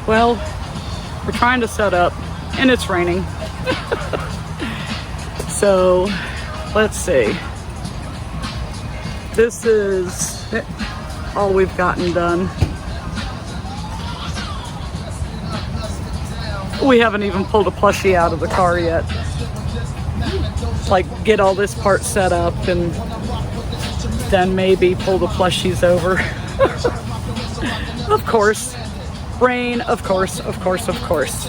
Well, we're trying to set up and it's raining. So let's see. This is all we've gotten done. We haven't even pulled a plushie out of the car yet. Like, get all this part set up and then maybe pull the plushies over. Of course. Rain, of course, of course, of course.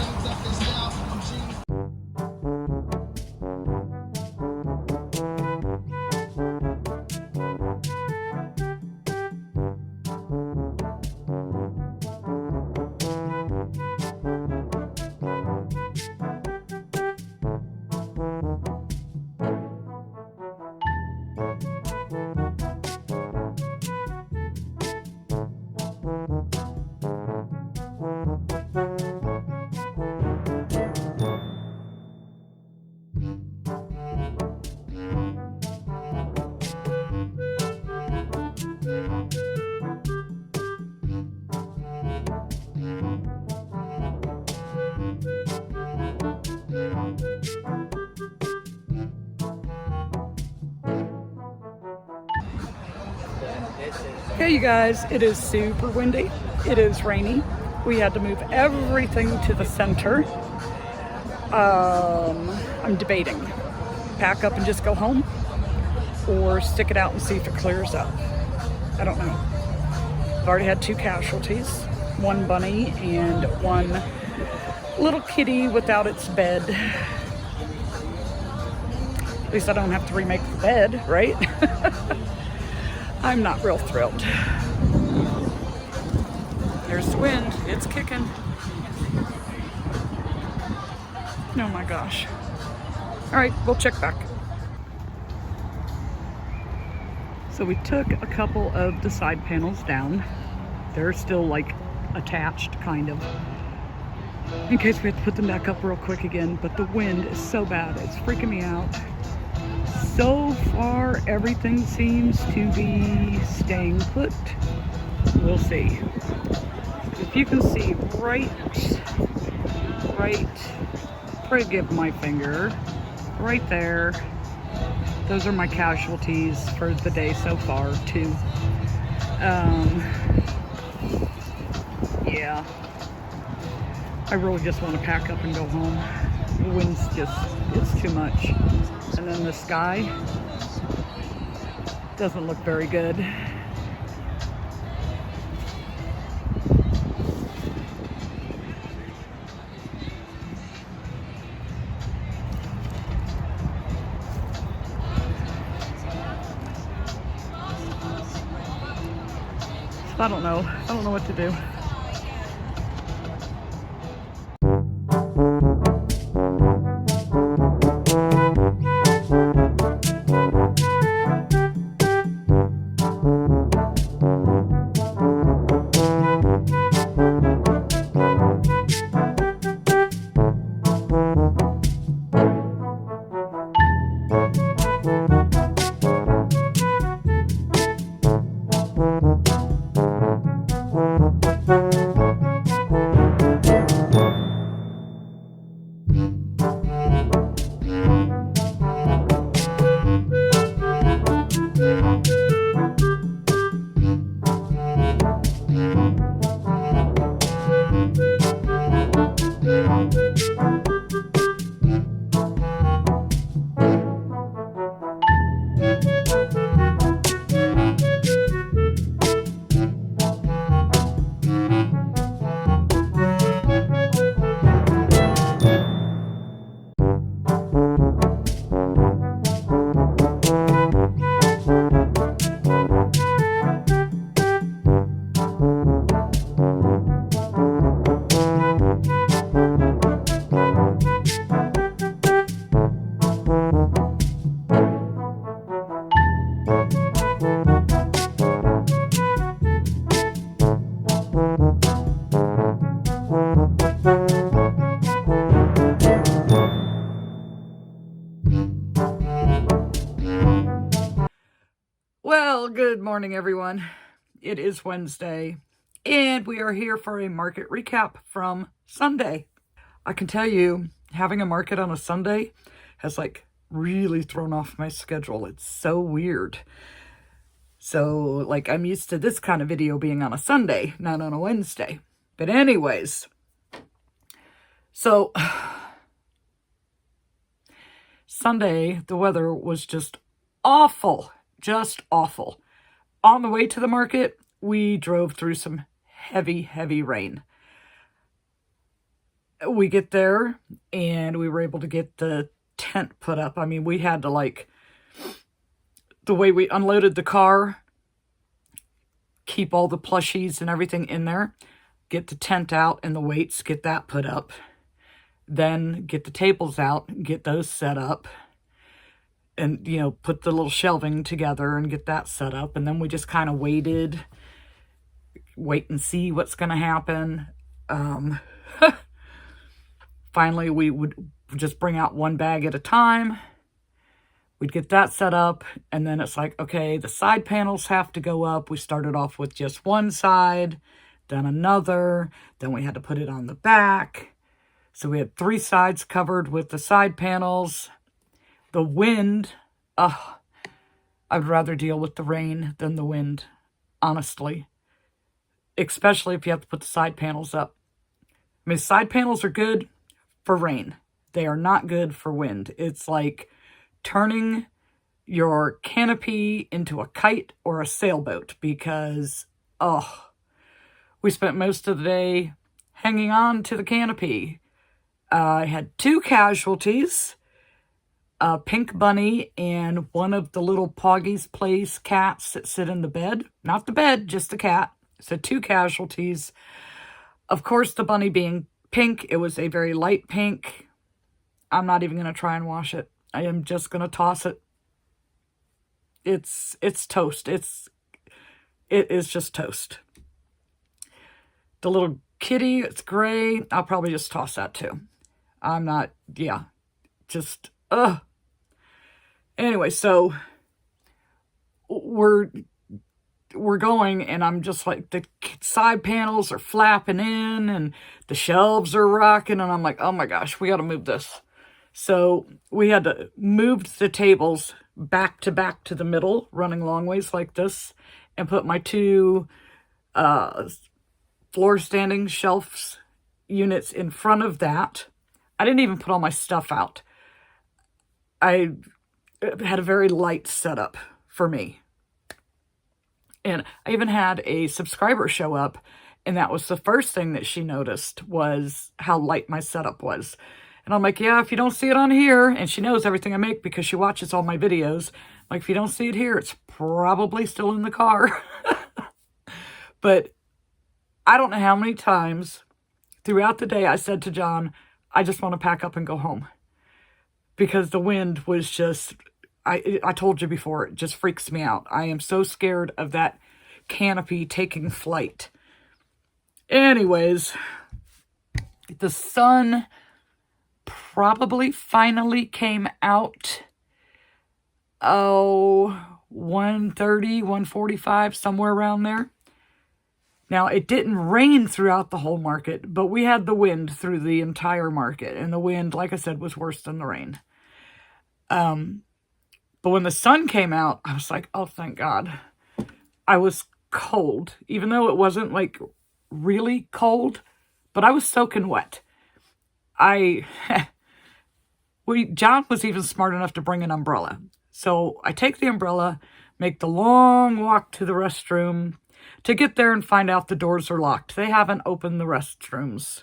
Okay, you guys, it is super windy. It is rainy. We had to move everything to the center. I'm debating. Pack up and just go home or stick it out and see if it clears up. I don't know. I've already had 2 casualties. One bunny and one little kitty without its bed. At least I don't have to remake the bed, right? I'm not real thrilled. There's the wind. It's kicking. Oh my gosh. All right, we'll check back. So we took a couple of the side panels down. They're still like attached, kind of, in case we have to put them back up real quick again. But the wind is so bad. It's freaking me out. So far, everything seems to be staying put. We'll see. If you can see right, forgive my finger, right there, those are my casualties for the day so far, too. Yeah. I really just want to pack up and go home. The wind's just, it's too much. And then the sky doesn't look very good. So I don't know. I don't know what to do. Well, good morning, everyone. It is Wednesday, And we are here for a market recap from Sunday. I can tell you, having a market on a Sunday has like really thrown off my schedule. It's so weird. So like I'm used to this kind of video being on a Sunday, not on a Wednesday. But anyways, so Sunday, the weather was just awful, just awful. On the way to the market, we drove through some heavy, heavy rain. We get there and we were able to get the tent put up. I mean, we had to like, the way we unloaded the car, keep all the plushies and everything in there, get the tent out and the weights, get that put up. Then get the tables out, get those set up. And, you know, put the little shelving together and get that set up. And then we just kind of wait and see what's going to happen. Finally, we would just bring out one bag at a time. We'd get that set up. And then it's like, okay, the side panels have to go up. We started off with just one side, then another. Then we had to put it on the back. So we had 3 sides covered with the side panels. The wind, I'd rather deal with the rain than the wind, honestly. Especially if you have to put the side panels up. I mean, side panels are good for rain. They are not good for wind. It's like turning your canopy into a kite or a sailboat because, we spent most of the day hanging on to the canopy. I had 2 casualties. A pink bunny and one of the little Poggy's Place cats that sit in the bed. Not the bed, just the cat. So 2 casualties. Of course, the bunny being pink, it was a very light pink. I'm not even going to try and wash it. I am just going to toss it. It's toast. It is just toast. The little kitty, it's gray. I'll probably just toss that too. I'm not, Anyway, so we're going and I'm just like, the side panels are flapping in and the shelves are rocking and I'm like, oh my gosh, we got to move this. So we had to move the tables back to the middle, running long ways like this, and put my 2 floor standing shelves units in front of that. I didn't even put all my stuff out. I had a very light setup for me. And I even had a subscriber show up, and that was the first thing that she noticed was how light my setup was. And I'm like, yeah, if you don't see it on here, and she knows everything I make because she watches all my videos, like, if you don't see it here, it's probably still in the car. But I don't know how many times throughout the day I said to John, I just want to pack up and go home. Because the wind was just, I told you before, it just freaks me out. I am so scared of that canopy taking flight. Anyways, the sun probably finally came out, 1:30, 1:45, somewhere around there. Now, it didn't rain throughout the whole market, but we had the wind through the entire market. And the wind, like I said, was worse than the rain. But when the sun came out, I was like, oh, thank God. I was cold, even though it wasn't like really cold, but I was soaking wet. John was even smart enough to bring an umbrella. So I take the umbrella, make the long walk to the restroom to get there and find out the doors are locked. They haven't opened the restrooms.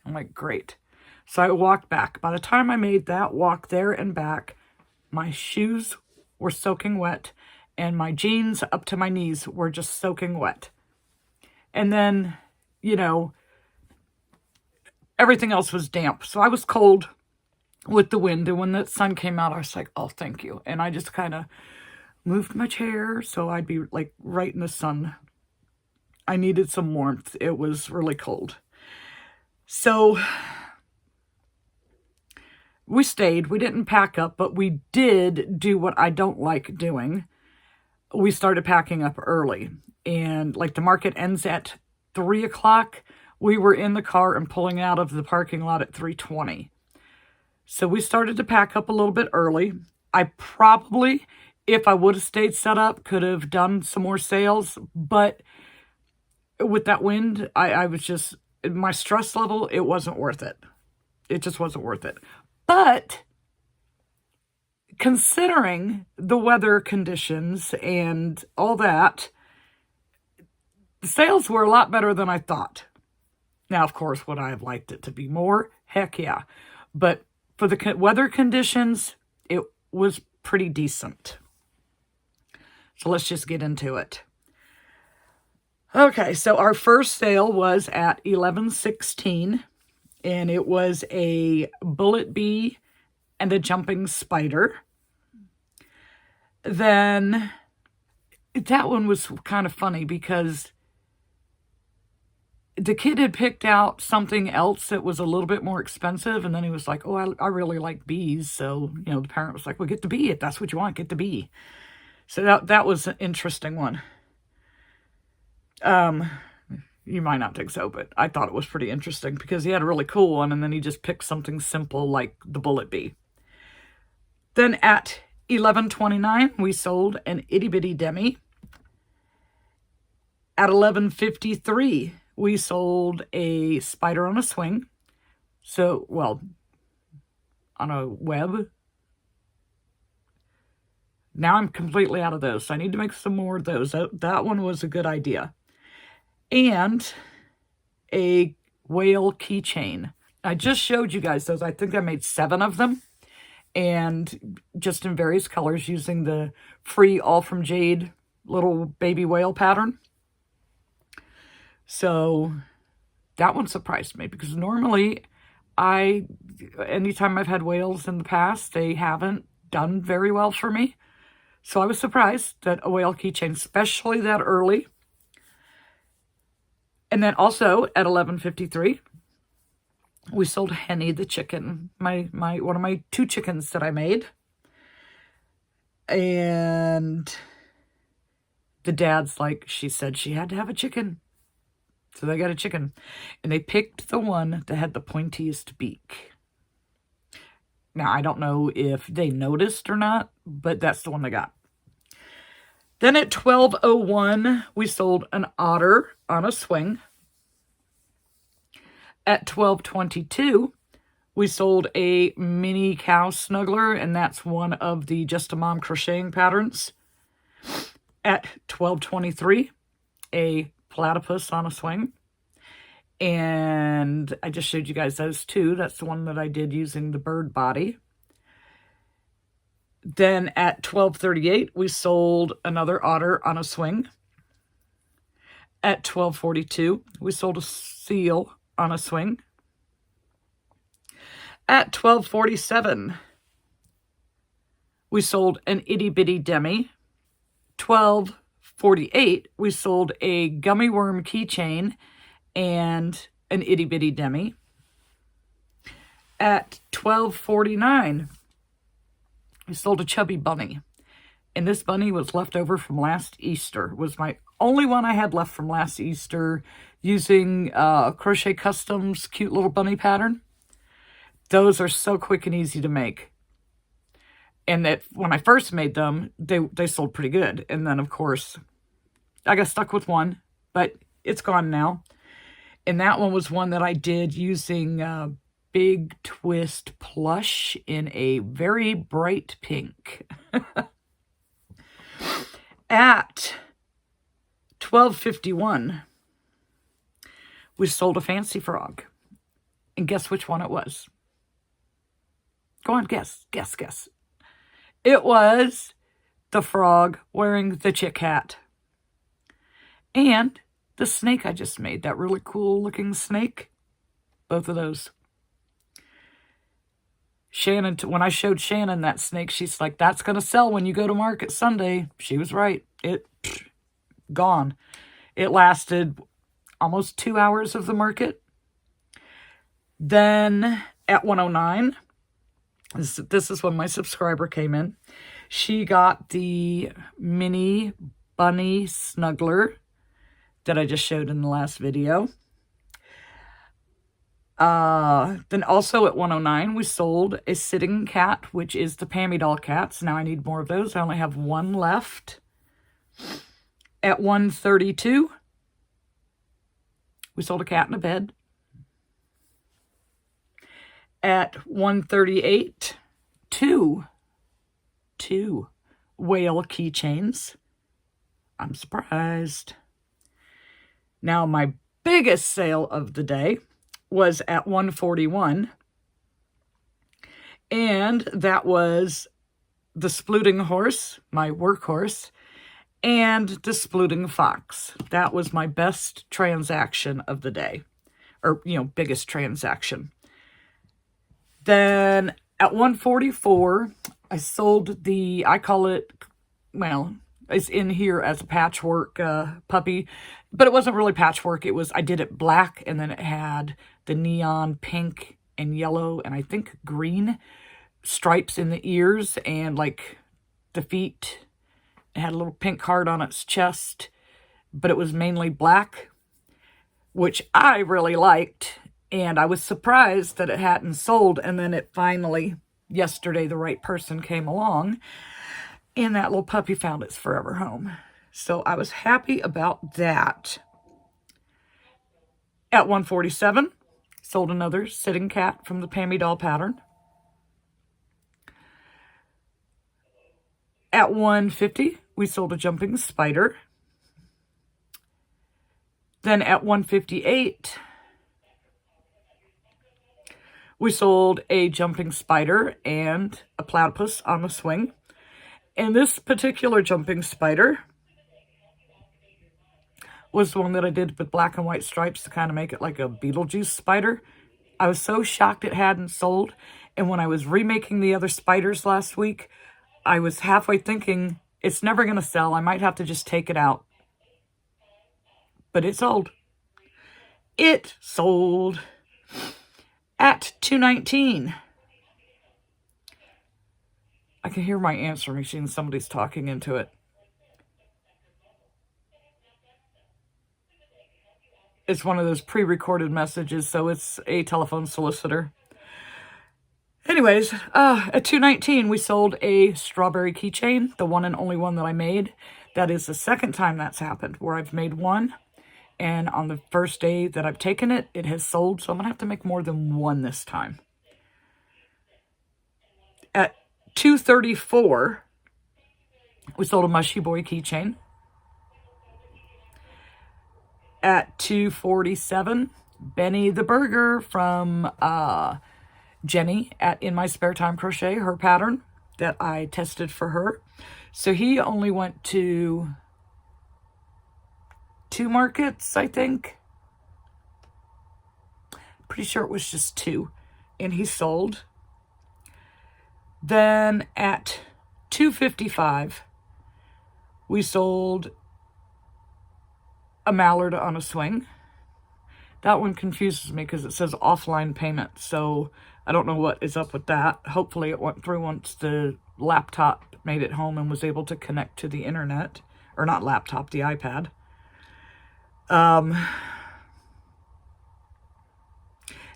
I'm like, great. So I walked back. By the time I made that walk there and back, my shoes were soaking wet and my jeans up to my knees were just soaking wet. And then, everything else was damp. So I was cold with the wind. And when the sun came out, I was like, oh, thank you. And I just kind of moved my chair so I'd be like right in the sun. I needed some warmth. It was really cold. So we stayed. We didn't pack up, but we did do what I don't like doing. We started packing up early. And like the market ends at 3 o'clock. We were in the car and pulling out of the parking lot at 3:20. So we started to pack up a little bit early. I probably, if I would have stayed set up, could have done some more sales. But with that wind, I was just, my stress level, it wasn't worth it. It just wasn't worth it. But considering the weather conditions and all that, the sales were a lot better than I thought. Now, of course, would I have liked it to be more? Heck yeah. But for the weather conditions, it was pretty decent. So let's just get into it. Okay, so our first sale was at 11:16, and it was a bullet bee and a jumping spider. Then that one was kind of funny because the kid had picked out something else that was a little bit more expensive, and then he was like, oh, I really like bees. So, you know, the parent was like, well, get the bee. If that's what you want, get the bee. So that was an interesting one. You might not think so, but I thought it was pretty interesting because he had a really cool one, and then he just picked something simple like the bullet bee. Then at 11:29, we sold an itty bitty demi. At 11:53, we sold a spider on a swing. So, well, on a web. Now I'm completely out of those. So I need to make some more of those. That one was a good idea. And a whale keychain. I just showed you guys those. I think I made 7 of them. And just in various colors using the free All From Jade little baby whale pattern. So that one surprised me because normally anytime I've had whales in the past, they haven't done very well for me. So I was surprised that a whale keychain, especially that early. And then also at 11:53, we sold Henny the chicken, one of my 2 chickens that I made. And the dad's like, she said she had to have a chicken. So they got a chicken. And they picked the one that had the pointiest beak. Now, I don't know if they noticed or not, but that's the one they got. Then at 12:01, we sold an otter on a swing. At 12:22, we sold a mini cow snuggler, and that's one of the Just a Mom crocheting patterns. At 12:23, a platypus on a swing. And I just showed you guys those 2. That's the one that I did using the bird body. Then at 12:38, we sold another otter on a swing. At 12:42, we sold a seal on a swing. At 12:47, we sold an itty bitty demi. 12:48, we sold a gummy worm keychain and an itty bitty demi. At 12:49, we sold a chubby bunny. And this bunny was left over from last Easter. It was my only one I had left from last Easter using Crochet Customs cute little bunny pattern. Those are so quick and easy to make. And that when I first made them, they sold pretty good. And then, of course, I got stuck with one, but it's gone now. And that one was one that I did using Big Twist Plush in a very bright pink. At 12:51, we sold a fancy frog. And guess which one it was? Go on, guess. It was the frog wearing the chick hat. And the snake I just made, that really cool looking snake. Both of those. Shannon, when I showed Shannon that snake, she's like, that's going to sell when you go to market Sunday. She was right. Gone. It lasted almost 2 hours of the market. Then at 1:09, this is when my subscriber came in. She got the mini bunny snuggler that I just showed in the last video. Then also at 109, we sold a sitting cat, which is the Pammy doll cats. Now I need more of those. I only have one left. At 132, we sold a cat in a bed. At 138, two whale keychains. I'm surprised. Now my biggest sale of the day was at 141, and that was the splooting horse, my workhorse, and the splooting fox. That was my best transaction of the day, or, you know, biggest transaction. Then at 144, I sold the, I call it, well, it's in here as a patchwork puppy, but it wasn't really patchwork. It was, I did it black, and then it had the neon pink and yellow and I think green stripes in the ears and like the feet. It had a little pink heart on its chest, but it was mainly black, which I really liked. And I was surprised that it hadn't sold. And then it finally, yesterday, the right person came along and that little puppy found its forever home. So I was happy about that. At 147, sold another sitting cat from the Pammy doll pattern. At 150, we sold a jumping spider. Then at 158, we sold a jumping spider and a platypus on the swing. And this particular jumping spider was the one that I did with black and white stripes to kind of make it like a Beetlejuice spider. I was so shocked it hadn't sold. And when I was remaking the other spiders last week, I was halfway thinking, it's never going to sell. I might have to just take it out. But it sold. It sold at $2.19. I can hear my answer machine. Somebody's talking into it. It's one of those pre-recorded messages, so it's a telephone solicitor. Anyways, at $2.19, we sold a strawberry keychain, the one and only one that I made. That is the second time that's happened, where I've made one, and on the first day that I've taken it, it has sold, so I'm going to have to make more than one this time. At $2.34, we sold a Mushy Boy keychain. At $2.47, Benny the Burger from Jenny at In My Spare Time Crochet, her pattern that I tested for her. So he only went to 2 markets, I think. Pretty sure it was just 2. And he sold. Then at $2.55, we sold a mallard on a swing. That one confuses me because it says offline payment, so I don't know what is up with that. Hopefully it went through once the laptop made it home and was able to connect to the internet. Or not laptop, the iPad. At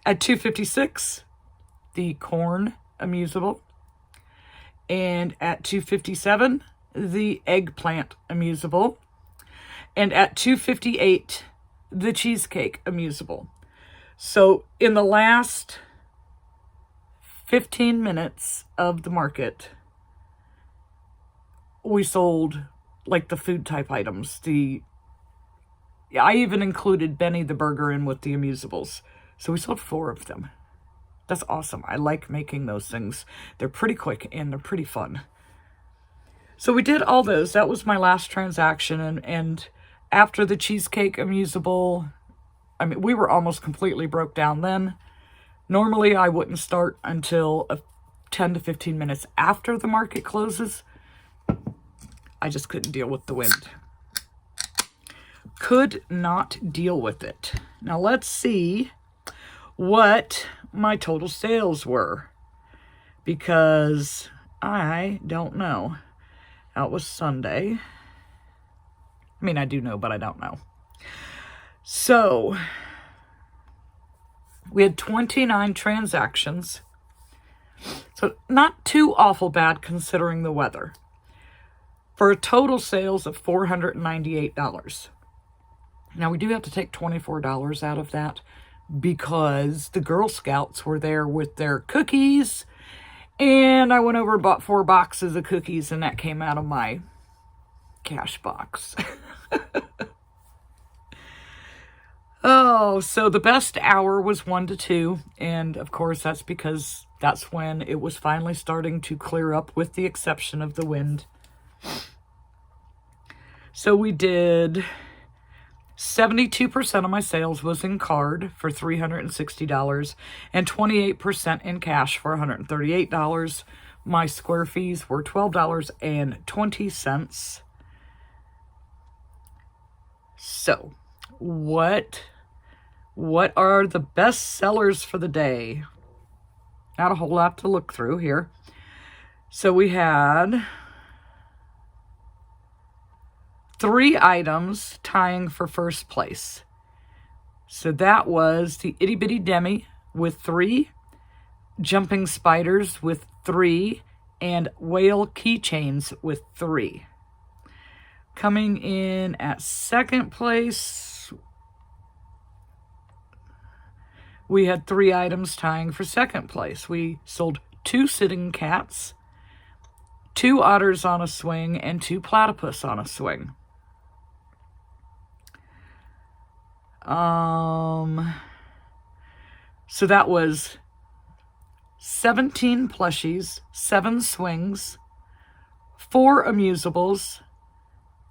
$2.56, the corn amusable. And at $2.57, the eggplant amusable. And at $2.58, the cheesecake amusable. So in the last 15 minutes of the market, we sold like the food type items. I even included Benny the Burger in with the amusables. So we sold 4 of them. That's awesome. I like making those things. They're pretty quick and they're pretty fun. So we did all those. That was my last transaction. And after the cheesecake amusable, I mean, we were almost completely broke down then. Normally, I wouldn't start until 10 to 15 minutes after the market closes. I just couldn't deal with the wind. Could not deal with it. Now, let's see what my total sales were, because I don't know. That was Sunday. I mean, I do know, but I don't know. So we had 29 transactions. So not too awful bad considering the weather. For a total sales of $498. Now we do have to take $24 out of that because the Girl Scouts were there with their cookies, and I went over and bought 4 boxes of cookies, and that came out of my cash box. Oh, so the best hour was 1 to 2, and of course that's because that's when it was finally starting to clear up, with the exception of the wind. So we did 72% of my sales was in card for $360 and 28% in cash for $138. My square fees were $12.20. So, what are the best sellers for the day? Not a whole lot to look through here. So we had 3 items tying for first place. So that was the Itty Bitty Demi with 3, Jumping Spiders with 3, and Whale Keychains with 3. Coming in at second place, we had 3 items tying for second place. We sold 2 Sitting Cats, 2 Otters on a Swing, and 2 Platypus on a Swing. So that was 17 plushies, 7 swings, 4 amusables,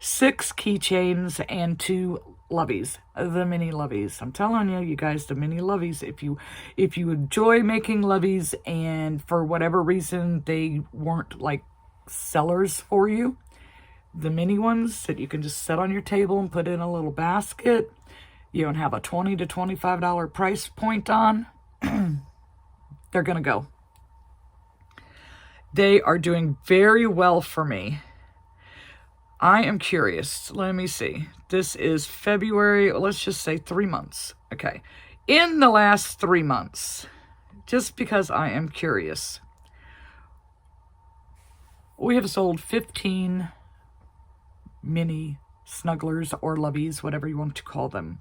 6 keychains, and 2 loveys, the mini loveys. I'm telling you, you guys, the mini loveys, if you enjoy making loveys and for whatever reason they weren't like sellers for you, the mini ones that you can just set on your table and put in a little basket, you don't have a $20 to $25 price point on, they're going to go. They are doing very well for me. I am curious. Let me see. This is February. Let's just say 3 months. Okay. In the last 3 months, just because I am curious, we have sold 15 mini snugglers or loveys, whatever you want to call them.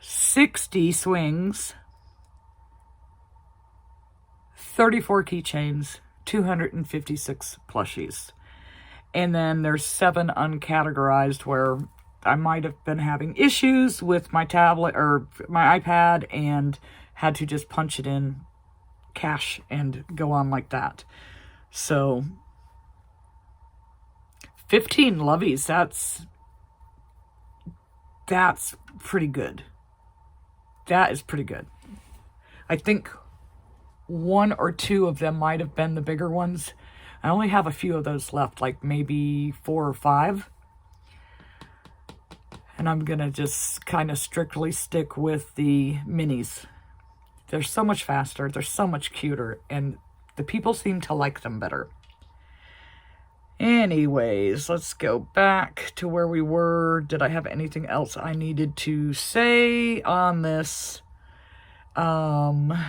60 swings, 34 keychains, 256 plushies. And then there's 7 uncategorized where I might have been having issues with my tablet or my iPad and had to just punch it in cash and go on like that. So 15 loveys, that's pretty good. That is pretty good. I think 1 or 2 of them might have been the bigger ones. I only have a few of those left, like maybe 4 or 5. And I'm going to just kind of strictly stick with the minis. They're so much faster, they're so much cuter, and the people seem to like them better. Anyways, let's go back to where we were. Did I have anything else I needed to say on this? I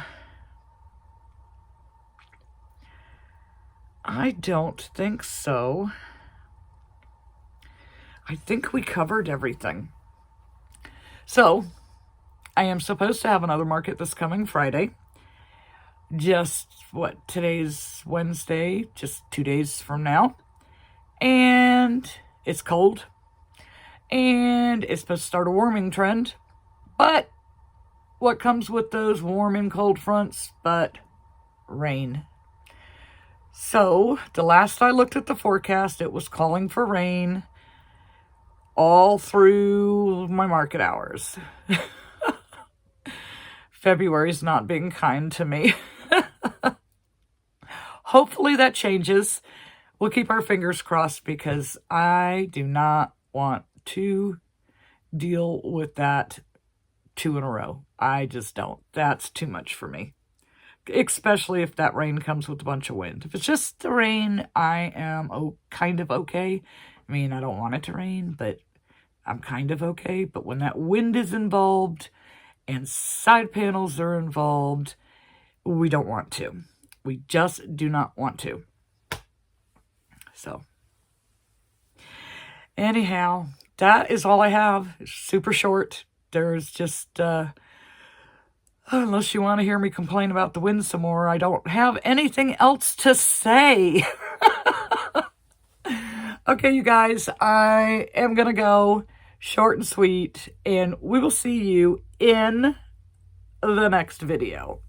don't think so. I think we covered everything. So, I am supposed to have another market this coming Friday. Just, today's Wednesday, just 2 days from now. And it's cold. And it's supposed to start a warming trend. But what comes with those warm and cold fronts but rain? So, the last I looked at the forecast, it was calling for rain all through my market hours. February's not being kind to me. Hopefully that changes. We'll keep our fingers crossed because I do not want to deal with that 2 in a row. I just don't. That's too much for me. Especially if that rain comes with a bunch of wind. If it's just the rain, I am kind of okay. I mean, I don't want it to rain, but I'm kind of okay. But when that wind is involved and side panels are involved, we don't want to. We just do not want to. So, anyhow, that is all I have. It's super short. There's just, unless you want to hear me complain about the wind some more, I don't have anything else to say. Okay, you guys, I am going to go short and sweet, and we will see you in the next video.